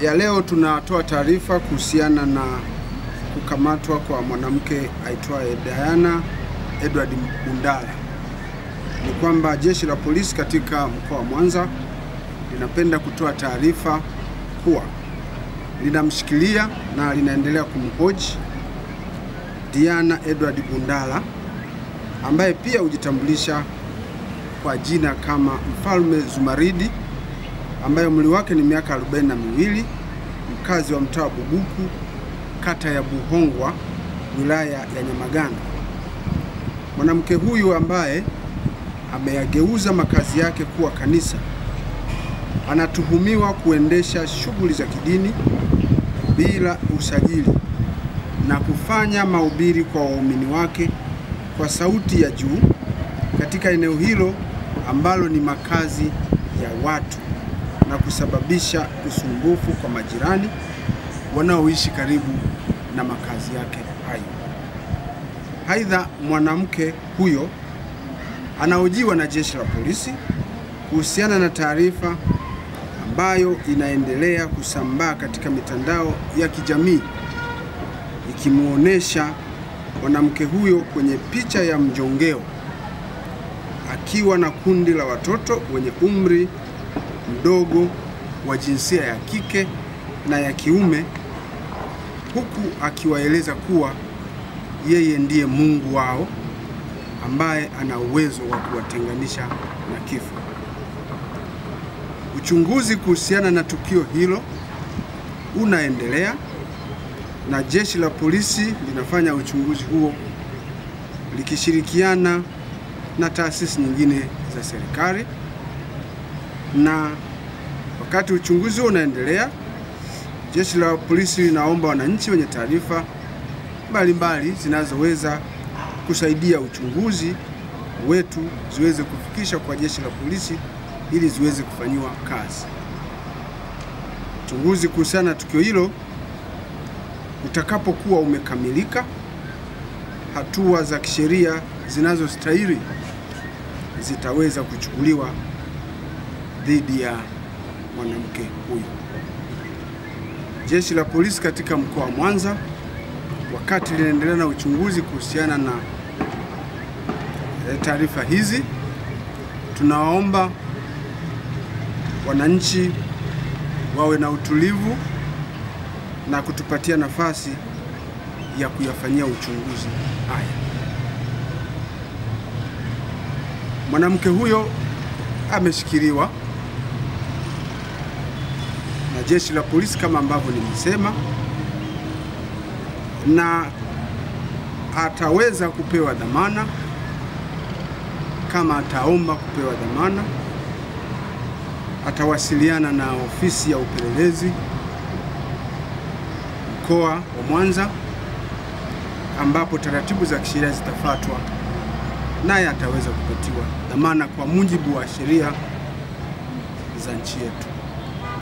ya leo tunatoa taarifa kuhusiana na kukamatwa kwa mwanamke aitwaye Diana Edward Bundala. Ni kwamba jeshi la polisi katika mkoa wa Mwanza linapenda kutoa taarifa kuwa linamshikilia na linaendelea kumhoji Diana Edward Bundala ambaye pia hujitambulisha kwa jina kama Mfalme Zumaridi, ambaye umri wake ni miaka 42, mkazi wa mtaa wa Bubuku, kata ya Buhongwa, wilaya ya Nyamagana. Mwanamke huyu ambaye ameyageuza makazi yake kuwa kanisa anatuhumiwa kuendesha shughuli za kidini bila usajili na kufanya mahubiri kwa waumini wake kwa sauti ya juu katika eneo hilo ambalo ni makazi ya watu na kusababisha usumbufu kwa majirani wanaoishi karibu na makazi yake hayo. Aidha, mwanamke huyo anahojiwa na jeshi la polisi kuhusiana na taarifa ambayo inaendelea kusambaa katika mitandao ya kijamii ikimuonesha mwanamke huyo kwenye picha ya mjongeo akiwa na kundi la watoto wenye umri mdogo wa jinsia ya kike na ya kiume, huku akiwaeleza kuwa yeye ndiye Mungu wao ambaye ana uwezo wa kuwatenganisha na kifo. Uchunguzi kuhusiana na tukio hilo unaendelea na jeshi la polisi linafanya uchunguzi huo likishirikiana na taasisi nyingine za serikali. Na wakati uchunguzi huo unaendelea, jeshi la polisi linaomba wananchi wenye taarifa mbalimbali zinazoweza kusaidia uchunguzi wetu ziweze kufikisha kwa jeshi la polisi ili ziweze kufanyiwa kazi. Uchunguzi kuhusiana na tukio hilo utakapokuwa umekamilika, hatua za kisheria zinazostahili zitaweza kuchukuliwa dhidi ya mwanamke huyu. Jeshi la polisi katika mkoa wa Mwanza, wakati linaendelea na uchunguzi kuhusiana na taarifa hizi, tunawaomba wananchi wawe na utulivu na kutupatia nafasi ya kuyafanyia uchunguzi haya. Mwanamke huyo ameshikiliwa na jeshi la polisi kama ambavyo nimesema, na ataweza kupewa dhamana kama ataomba kupewa dhamana. Atawasiliana na ofisi ya upelelezi mkoa wa Mwanza ambapo taratibu za kisheria zitafuatwa, naye ataweza kupatiwa dhamana kwa mujibu wa sheria za nchi yetu.